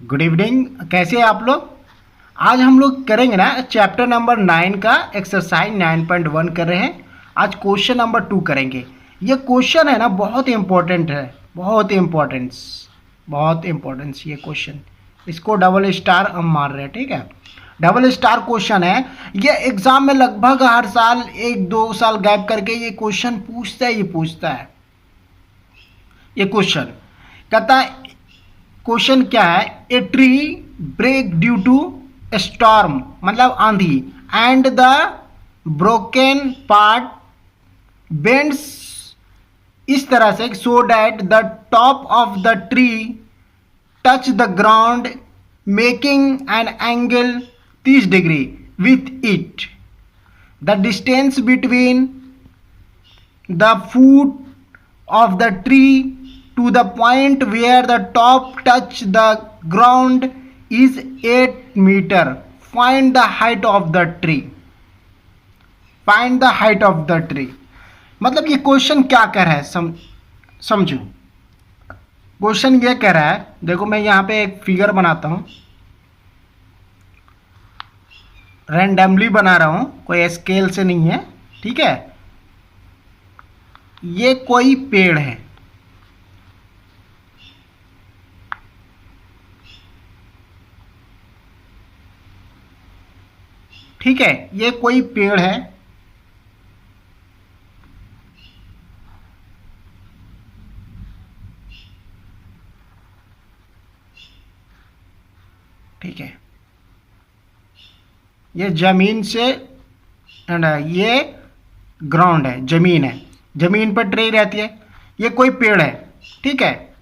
Good evening. कैसे हैं आप लोग? आज हम लोग करेंगे ना चैप्टर नंबर 9 का एक्सरसाइज 9.1 कर रहे हैं। आज क्वेश्चन नंबर 2 करेंगे। ये क्वेश्चन है ना बहुत इम्पोर्टेंट है, बहुत इम्पोर्टेंस ये क्वेश्चन। इसको डबल स्टार हम मार रहे हैं, ठीक है। डबल स्टार क्वेश्चन है ये। एग्जाम में लगभग हर साल 1-2 साल गैप करके ये क्वेश्चन पूछता है। ये क्वेश्चन कहता है, क्वेश्चन क्या है, a tree break due to storm मतलब आंधी and the broken part bends इस तरह से so that the top of the tree touch the ground making an angle 30 degree with it. The distance between the foot of the tree to the point where the top touch the ground is 8 meter. Find the height of the tree. Find the height of the tree. मतलब ये question क्या कह रहा है समझो। Question ये कह रहा है, देखो मैं यहाँ पे एक फिगर बनाता हूँ, रैंडमली बना रहा हूँ, कोई स्केल से नहीं है, ठीक है। ये कोई पेड़ है, ठीक है। ये कोई पेड़ है, ठीक है। ये जमीन से ये ग्राउंड है, जमीन है, जमीन पर ट्री रहती है। ये कोई पेड़ है, ठीक है,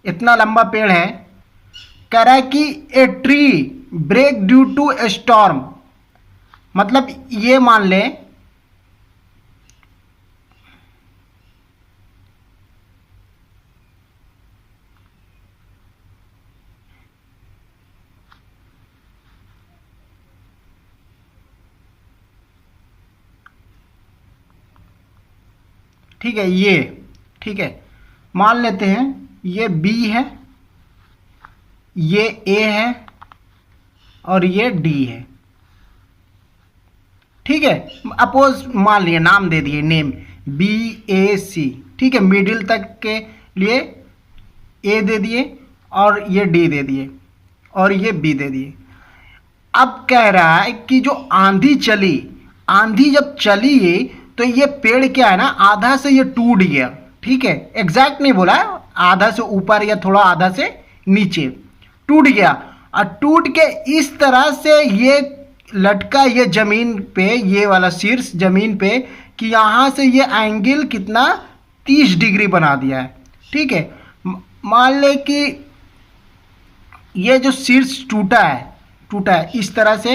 इतना लंबा पेड़ है। कह रहा है कि a tree break due to a storm मतलब ये मान ले ठीक है, ये ठीक है, मान लेते हैं ये बी है, ये ए है और ये डी है, ठीक है। अपोज मान लिए, नाम दे दिए, नेम बी ए सी, ठीक है। मिडिल तक के लिए ए दे दिए और ये डी दे दिए और ये बी दे दिए। अब कह रहा है कि जो आंधी चली, आंधी जब चली तो ये पेड़ क्या है ना, आधा से ये टूट गया, ठीक है। एग्जैक्ट नहीं बोला, आधा से ऊपर या थोड़ा आधा से नीचे टूट गया, और टूट के इस तरह से ये लटका ये जमीन पे, ये वाला शीर्ष जमीन पे, कि यहाँ से ये एंगल कितना 30 डिग्री बना दिया है, ठीक है। मान ले कि ये जो शीर्ष टूटा है इस तरह से,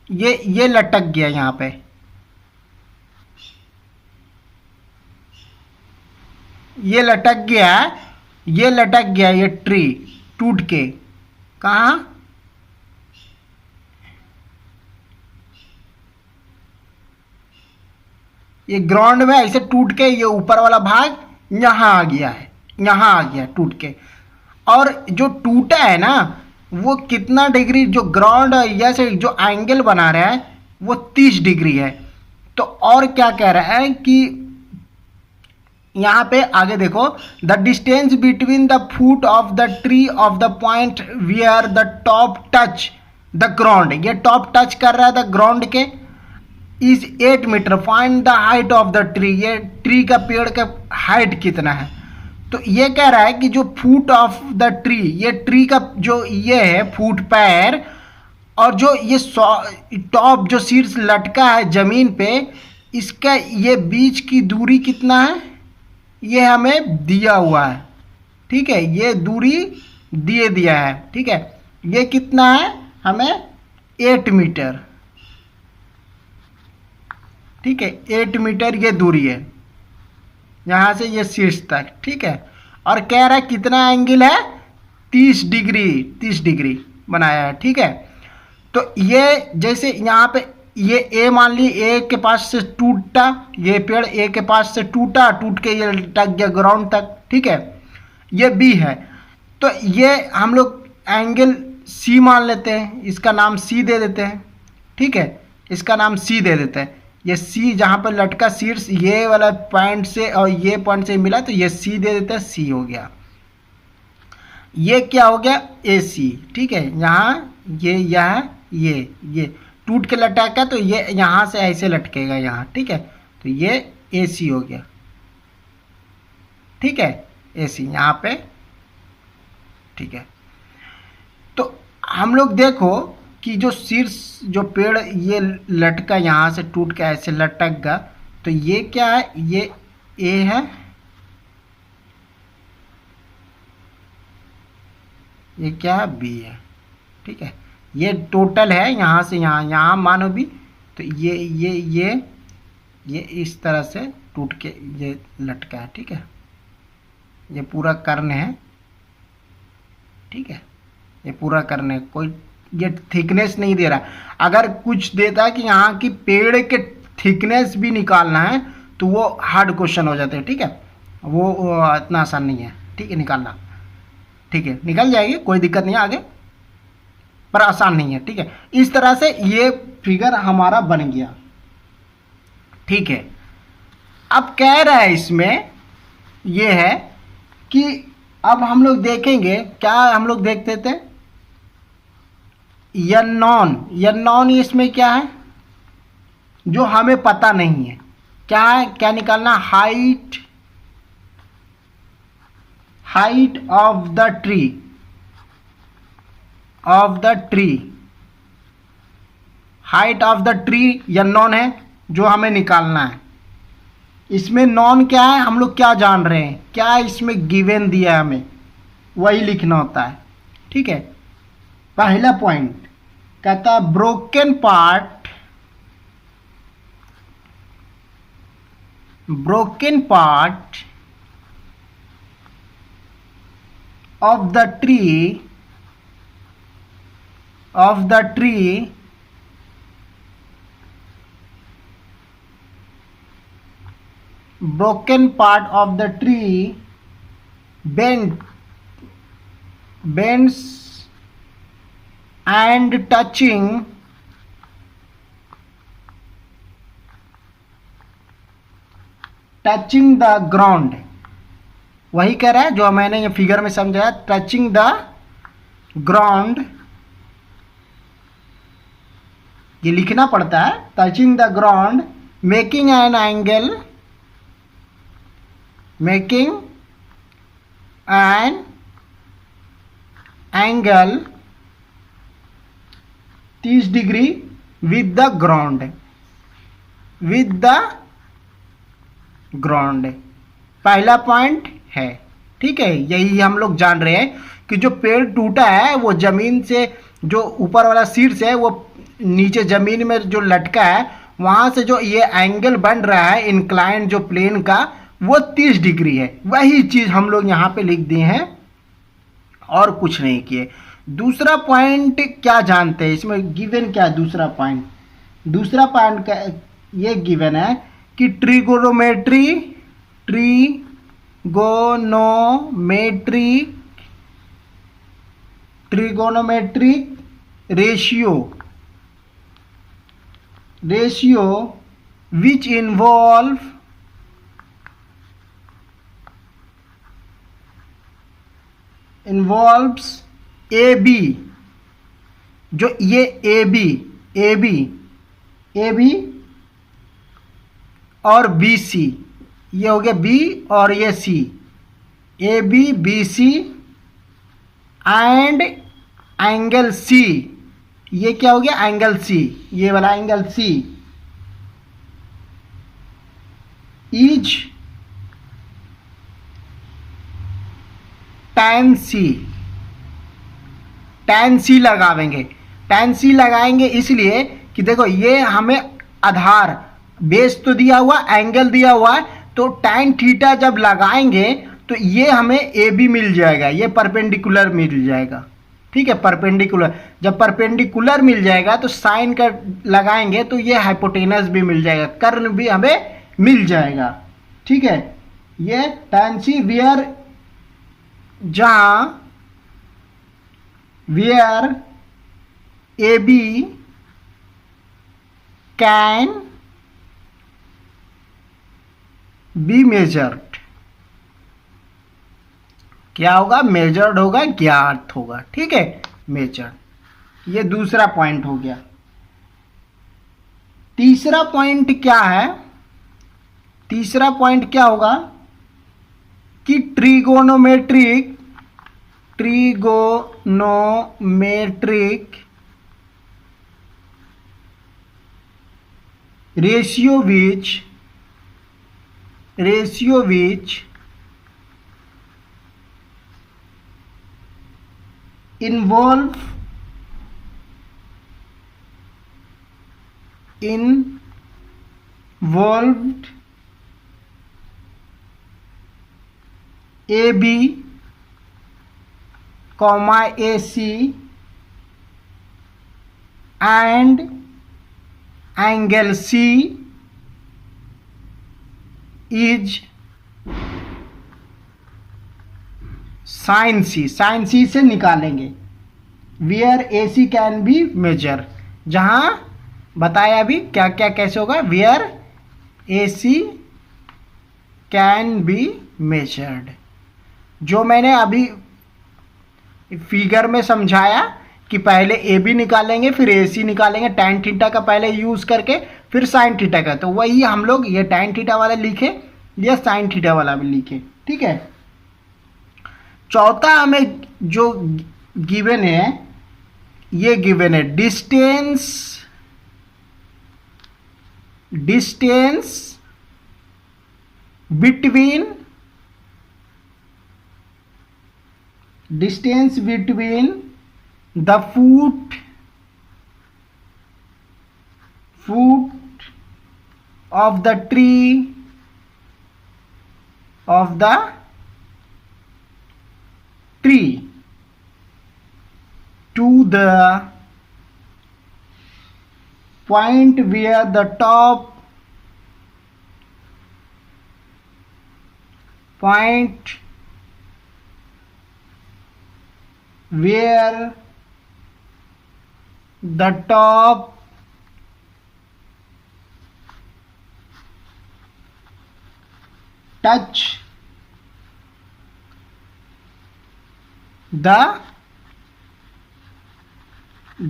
ये लटक गया यहाँ पे, ये लटक गया ये ट्री टूट के कहाँ, ये ग्राउंड में ऐसे टूट के ये ऊपर वाला भाग यहाँ आ गया टूट के। और जो टूटा है ना वो कितना डिग्री, जो ग्राउंड या से जो एंगल बना रहा है वो 30 डिग्री है। तो और क्या कह रहा है कि यहाँ पे आगे देखो, the distance between the foot of the tree of the point where the top touch the ground, ये टॉप टच कर रहा है द ग्राउंड के, is 8 metre. Find the height of the tree, ये ट्री का, पेड़ का हाइट कितना है। तो ये कह रहा है कि जो फूट ऑफ द ट्री, ये ट्री का जो ये है फूट पैर, और जो ये टॉप जो शीर्ष लटका है जमीन पे, इसका ये बीच की दूरी कितना है, ये हमें दिया हुआ है, ठीक है। ये दूरी दिया है, ठीक है। ये कितना है, हमें 8 मीटर, ठीक है। 8 मीटर ये दूरी है यहाँ से ये शीर्ष तक, ठीक है। और कह रहा है कितना एंगल है, 30 डिग्री बनाया है, ठीक है। तो ये जैसे यहाँ पे ये ए मान ली, ए के पास से टूटा, ये पेड़ ए के पास से टूट के ये लटक गया ग्राउंड तक, ठीक है। ये बी है, तो ये हम लोग एंगल सी मान लेते हैं, इसका नाम सी दे देते हैं, ठीक है, इसका नाम सी दे देते हैं। ये सी जहाँ पर लटका शीर्ष ये वाला पॉइंट से और ये पॉइंट से मिला तो ये सी दे देते हैं, सी हो गया। ये क्या हो गया, ए सी, ठीक है। यहाँ ये ये टूट के लटका तो ये यहाँ से ऐसे लटकेगा यहाँ, ठीक है, तो ये ए सी हो गया, ठीक है, ए सी यहाँ पे, ठीक है। तो हम लोग देखो कि जो शीर्ष जो पेड़ ये लटका यहाँ से टूट के ऐसे लटक गया, तो ये क्या है, ये ए है, ये क्या है, बी है, ठीक है। ये टोटल है यहाँ से यहाँ, यहाँ मानो भी, तो ये इस तरह से टूट के ये लटका है, ठीक है। ये पूरा कर्ण है, ठीक है, ये पूरा कर्ण है। कोई ये थिकनेस नहीं दे रहा। अगर कुछ देता है कि यहाँ की पेड़ के थिकनेस भी निकालना है तो वो हार्ड क्वेश्चन हो जाते हैं, ठीक है, वो इतना आसान नहीं है, ठीक है, निकालना, ठीक है, निकल जाएगी, कोई दिक्कत नहीं है आगे, पर आसान नहीं है, ठीक है। इस तरह से ये फिगर हमारा बन गया, ठीक है। अब कह रहा है इसमें ये है कि अब हम लोग देखेंगे, क्या हम लोग देखते थे, नॉन इसमें क्या है जो हमें पता नहीं है, क्या है, क्या निकालना, height of the tree, height of the tree या नॉन है जो हमें निकालना है। इसमें नॉन क्या है, हम लोग क्या जान रहे हैं, क्या इसमें गिवन दिया है, हमें वही लिखना होता है, ठीक है। पहला पॉइंट कहता है broken part of the tree broken part of the tree bends and touching the ground, वही कह रहा है जो मैंने ये फिगर में समझाया, टचिंग द ग्राउंड, ये लिखना पड़ता है, touching the ground, making an angle 30 degree with the ground, पहला पॉइंट है, ठीक है। यही हम लोग जान रहे हैं कि जो पेड़ टूटा है वो जमीन से, जो ऊपर वाला शीर्ष है वो नीचे जमीन में जो लटका है वहां से जो ये एंगल बन रहा है इंक्लाइन जो प्लेन का, वो 30 डिग्री है। वही चीज हम लोग यहाँ पे लिख दिए हैं और कुछ नहीं किए। दूसरा पॉइंट क्या जानते हैं, इसमें गिवन क्या है, दूसरा पॉइंट का ये गिवन है कि trigonometric ratio which involves AB, जो ये AB और BC, ये हो गया B और ये C, AB BC and angle C, ये क्या हो गया, एंगल C, ये वाला angle C is tan C लगावेंगे। tan C लगाएंगे इसलिए कि देखो ये हमें आधार बेस तो दिया हुआ, एंगल दिया हुआ है, तो tan थीटा जब लगाएंगे तो ये हमें ए बी मिल जाएगा, ये परपेंडिकुलर मिल जाएगा, ठीक है, परपेंडिकुलर। जब परपेंडिकुलर मिल जाएगा तो साइन का लगाएंगे तो ये हाइपोटेनस भी मिल जाएगा, कर्ण भी हमें मिल जाएगा, ठीक है। ये tan C वेयर जहां where AB can be measured। क्या होगा? मेजर्ड होगा, ज्ञात होगा। ठीक है, मेजर्ड। ये दूसरा पॉइंट हो गया। तीसरा पॉइंट क्या है? तीसरा पॉइंट क्या होगा कि trigonometric ratio which involved AB, AC and angle C is sin C। sin C से निकालेंगे where AC can be measure। जहां बताया अभी क्या क्या कैसे होगा, where AC can be measured। जो मैंने अभी फिगर में समझाया कि पहले ए बी निकालेंगे, फिर ए सी निकालेंगे tan थीटा का पहले यूज करके, फिर sin थीटा का। तो वही हम लोग ये tan थीटा वाला लिखे, ये sin थीटा वाला भी लिखे। ठीक है। चौथा हमें जो गिवन है, ये गिवन है distance between the foot of the tree to the point where the top touch the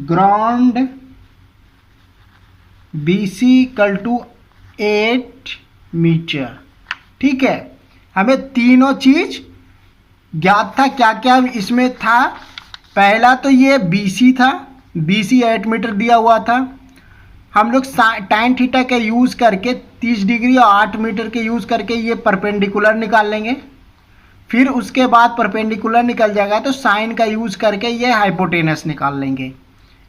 ground, BC equal to 8 metre. ठीक है, हमें तीनों चीज ज्ञात था। क्या क्या इसमें था? पहला तो ये BC था, BC 8 मीटर दिया हुआ था। हम लोग tan थीटा के यूज करके 30 डिग्री और 8 मीटर के यूज करके ये परपेंडिकुलर निकाल लेंगे। फिर उसके बाद परपेंडिकुलर निकल जाएगा तो साइन का यूज करके ये हाइपोटेनस निकाल लेंगे।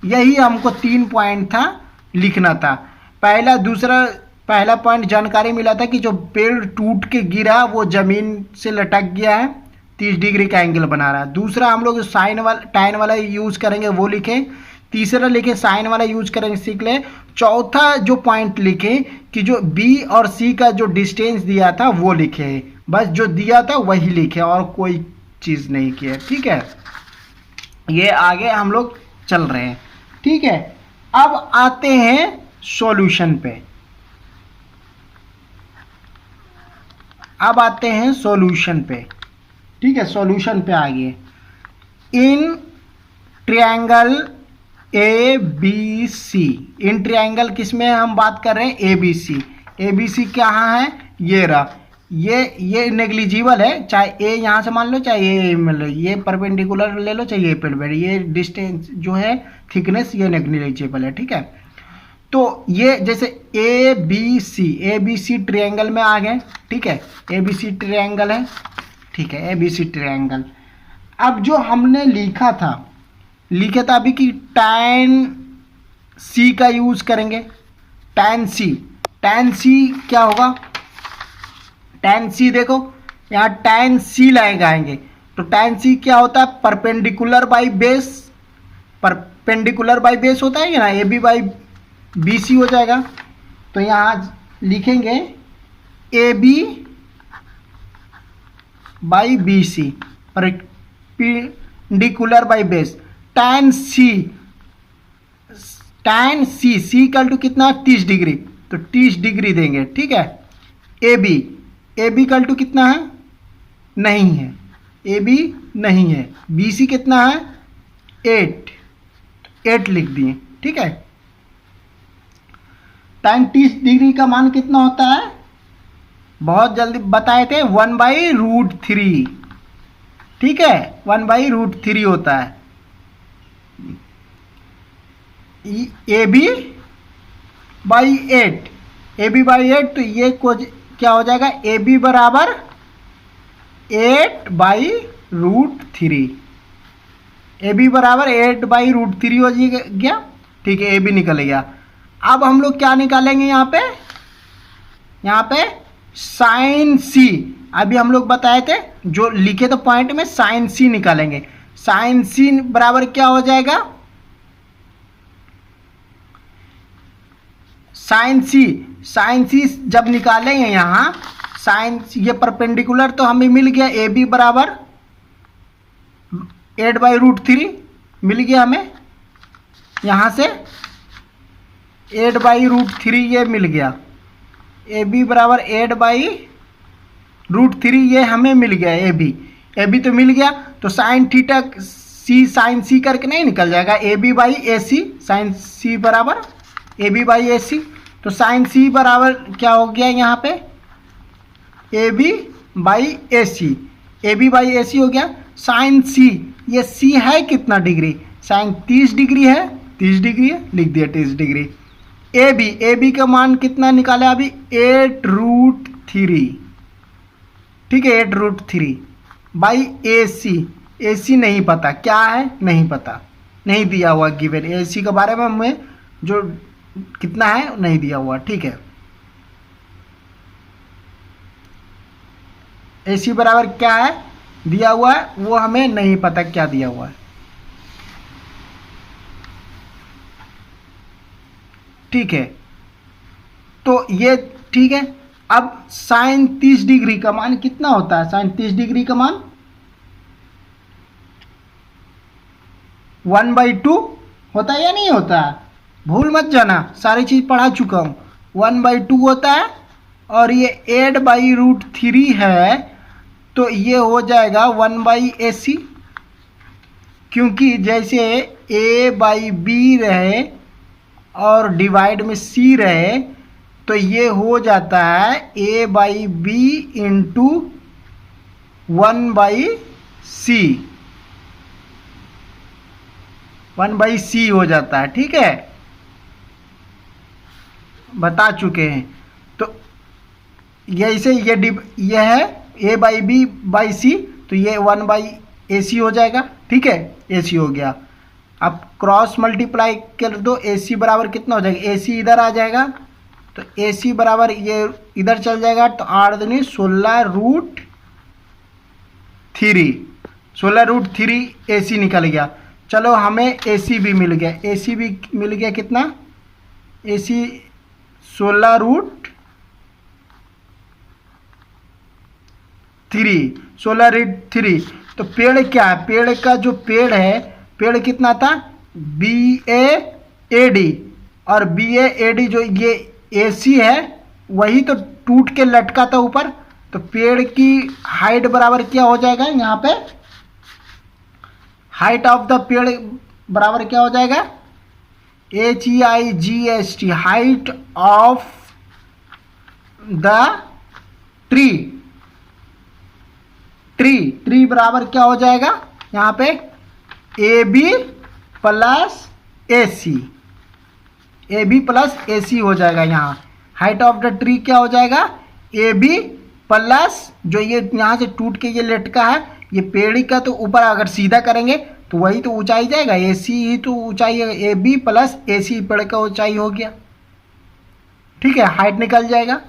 यही हमको 3 पॉइंट था, लिखना था। पहला पॉइंट जानकारी मिला था कि जो पेड़ टूट के गिरा वो जमीन से लटक गया है, 30 डिग्री का एंगल बना रहा है। दूसरा हम लोग tan वाला यूज करेंगे वो लिखे। तीसरा लिखे साइन वाला यूज करेंगे, सीख ले। चौथा जो पॉइंट लिखे कि जो B और C का जो डिस्टेंस दिया था वो लिखे। बस जो दिया था वही लिखे और कोई चीज नहीं किया। ठीक है, ये आगे हम लोग चल रहे हैं। ठीक है, अब आते हैं सॉल्यूशन पे। ठीक है, सॉल्यूशन पे आ गए। In triangle ABC, in triangle किसमें हम बात कर रहे हैं? ABC कहाँ है? ये रहा। ये नेग्लिजिबल है, चाहे ए यहाँ से मान लो, चाहे ए मान लो, ये परपेंडिकुलर ले लो, चाहे ये पेड़, ये डिस्टेंस जो है थिकनेस ये नेग्लिजिबल है। ठीक है, तो ये जैसे ABC ट्रायंगल में आ गए। ठीक है, ABC ट्रायंगल है। ठीक है, ABC ट्रायंगल। अब जो हमने लिखा था अभी कि tan C का यूज करेंगे। tan C क्या होगा? tan C देखो यहाँ tan C लगाएंगे तो tan C क्या होता है? परपेंडिकुलर बाई बेस होता है ना, AB बाई BC हो जाएगा। तो यहाँ लिखेंगे AB by BC, perpendicular by base. tan C equal to कितना 30 डिग्री, तो 30 डिग्री देंगे, ठीक है। ए बी इक्वल टू कितना है, नहीं है, ए बी नहीं है। बी सी कितना है 8 लिख दिए, ठीक है। tan 30 डिग्री का मान कितना होता है, बहुत जल्दी बताए थे, 1/√3, ठीक है, 1/√3 होता है। ए बी बाई 8, तो ये क्या हो जाएगा, ए बी बराबर 8/√3, ए बी बराबर 8/√3 हो गया, ठीक है, ए बी निकल गया। अब हम लोग क्या निकालेंगे यहाँ पे साइन सी, अभी हम लोग बताए थे, जो लिखे तो पॉइंट में साइन सी निकालेंगे। साइन सी बराबर क्या हो जाएगा, साइन सी जब निकालेंगे यहाँ, साइन ये परपेंडिकुलर तो हमें मिल गया, ए बी बराबर 8/√3 मिल गया हमें, यहाँ से 8/√3 ये मिल गया, ए बी बराबर 8/√3 ये हमें मिल गया, ए बी तो मिल गया। तो साइन थीटा साइन सी करके नहीं निकल जाएगा, A B by A C, sine C बराबर ए बी बाई ए सी। तो साइन सी बराबर क्या हो गया यहाँ पे, A B by A C, A B by A C हो गया। साइन सी, ये सी है कितना डिग्री, साइन 30 डिग्री है, 30 डिग्री है, लिख दिया 30 डिग्री। ए बी का मान कितना निकाला अभी, 8√3, ठीक है, 8√3 बाई ए सी नहीं पता क्या है, नहीं पता, नहीं दिया हुआ गिवन, ए सी के बारे में हमें जो कितना है नहीं दिया हुआ, ठीक है। ए सी बराबर क्या है दिया हुआ है, वो हमें नहीं पता क्या दिया हुआ है, ठीक है। तो ये ठीक है। अब साइन 30 डिग्री का मान कितना होता है, साइन 30 डिग्री का मान 1/2 होता है या नहीं होता है, भूल मत जाना, सारी चीज पढ़ा चुका हूं। 1/2 होता है, और ये 8/√3 है, तो ये हो जाएगा 1/AC, क्योंकि जैसे A/B रहे और डिवाइड में C रहे, तो ये हो जाता है A/B इंटू 1/C हो जाता है, ठीक है, बता चुके हैं। तो ये है A/B/C, तो ये 1/AC हो जाएगा, ठीक है, AC हो गया। अब क्रॉस मल्टीप्लाई कर दो, AC बराबर कितना हो जाएगा, AC इधर आ जाएगा, तो AC बराबर ये इधर चल जाएगा, तो 8 दूनी 16√3 AC निकल गया। चलो हमें AC भी मिल गया, AC भी मिल गया कितना, AC 16√3। तो पेड़ क्या है, पेड़ का जो पेड़ है, पेड़ कितना था BAAD, और BAAD जो ये AC है वही तो टूट के लटका था ऊपर, तो पेड़ की हाइट बराबर क्या हो जाएगा, यहाँ पे हाइट ऑफ द पेड़ बराबर क्या हो जाएगा, HEIGHT, height of the tree बराबर क्या हो जाएगा, यहाँ पे AB प्लस AC हो जाएगा। यहाँ हाइट ऑफ द ट्री क्या हो जाएगा, AB प्लस जो ये यहाँ से टूट के ये लटका है, ये पेड़ का तो ऊपर अगर सीधा करेंगे तो वही तो ऊंचाई जाएगा, AC ही तो ऊंचाई है, AB प्लस AC पेड़ का ऊंचाई हो गया, ठीक है, हाइट निकल जाएगा।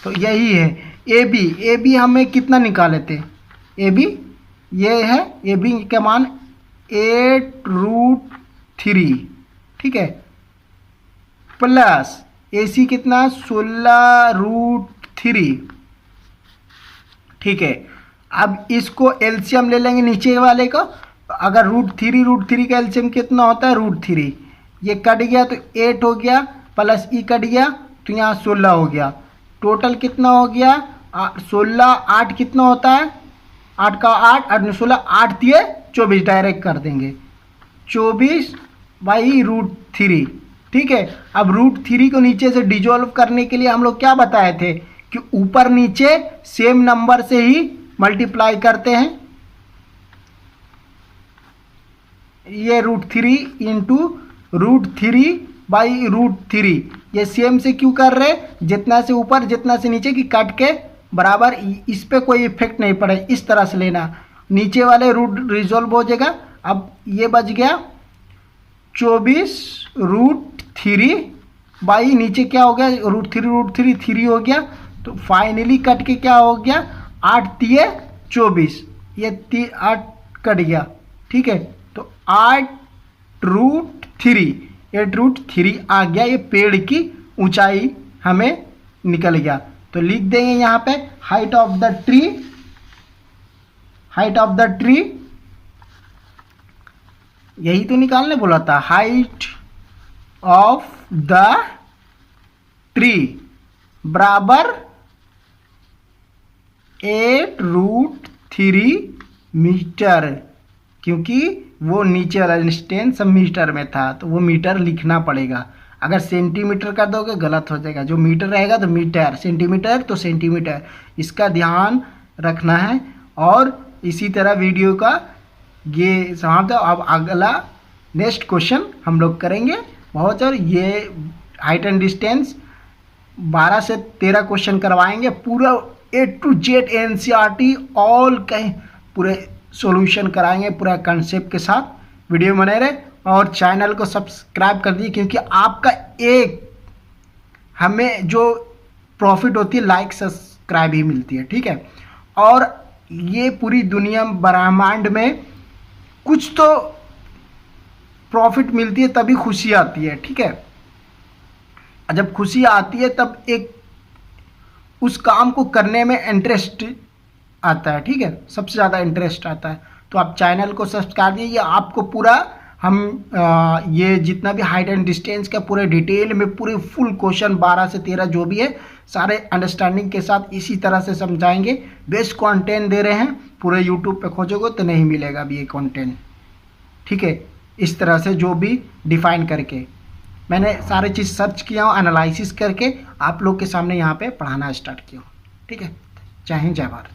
तो यही है AB हमें कितना निकाले थे, AB ये है, AB का मान 8√3, ठीक है, प्लस AC कितना 16√3, ठीक है। अब इसको एलसीएम ले लेंगे नीचे वाले को, अगर रूट थ्री का एलसीएम कितना होता है, रूट 3, ये कट गया तो 8 हो गया, प्लस ई कट गया तो यहाँ 16 हो गया। टोटल कितना हो गया 16, 8 कितना होता है, 8 का 8, 8 में 16, 8 दिए 24 डायरेक्ट कर देंगे, 24/√3। ठीक है, अब √3 को नीचे से डिजोल्व करने के लिए हम लोग क्या बताए थे कि ऊपर नीचे सेम नंबर से ही मल्टीप्लाई करते हैं। ये √3 इंटू √3/√3, ये सेम से क्यों कर रहे, जितना से ऊपर जितना से नीचे की काट के बराबर, इस पे कोई इफेक्ट नहीं पड़े, इस तरह से लेना, नीचे वाले रूट रिजोल्व हो जाएगा। अब ये बच गया 24√3 बाई नीचे क्या हो गया, √3 3 हो गया, तो फाइनली कट के क्या हो गया 8 तिये 24, ये 8 कट गया। ठीक है, तो 8√3 आ गया, ये पेड़ की ऊंचाई हमें निकल गया। तो लिख देंगे यहाँ पे हाइट ऑफ द ट्री, यही तो निकालने बोला था, हाइट ऑफ द ट्री बराबर 8√3 मीटर, क्योंकि वो नीचे वाला डिस्टेंस सब मीटर में था तो वो मीटर लिखना पड़ेगा। अगर सेंटीमीटर कर दोगे गलत हो जाएगा, जो मीटर रहेगा तो मीटर, सेंटीमीटर तो सेंटीमीटर, इसका ध्यान रखना है। और इसी तरह वीडियो का ये समाप्त है। अब अगला नेक्स्ट क्वेश्चन हम लोग करेंगे बहुत सारे, ये हाइट एंड डिस्टेंस 12 से 13 क्वेश्चन करवाएंगे, पूरा A to Z NCERT all कहीं पूरे सॉल्यूशन कराएंगे पूरा कंसेप्ट के साथ। वीडियो बने रहे और चैनल को सब्सक्राइब कर दिए, क्योंकि आपका एक हमें जो प्रॉफिट होती है लाइक सब्सक्राइब ही मिलती है। ठीक है, और ये पूरी दुनिया ब्रह्मांड में कुछ तो प्रॉफिट मिलती है तभी खुशी आती है। ठीक है, जब खुशी आती है तब एक उस काम को करने में इंटरेस्ट आता है। ठीक है, सबसे ज़्यादा इंटरेस्ट आता है। तो आप चैनल को सब्सक्राइब कीजिए, आपको पूरा हम ये जितना भी हाइट एंड डिस्टेंस का पूरे डिटेल में पूरे फुल क्वेश्चन 12 से 13 जो भी है सारे अंडरस्टैंडिंग के साथ इसी तरह से समझाएंगे। बेस्ट कंटेंट दे रहे हैं, पूरे यूट्यूब पे खोजोगे तो नहीं मिलेगा अभी ये कंटेंट। ठीक है, इस तरह से जो भी डिफाइन करके मैंने सारे चीज़ सर्च किया हूँ, एनालिसिस करके आप लोग के सामने यहाँ पे पढ़ाना स्टार्ट किया हूँ। ठीक है, जय हिंद, जय भारत।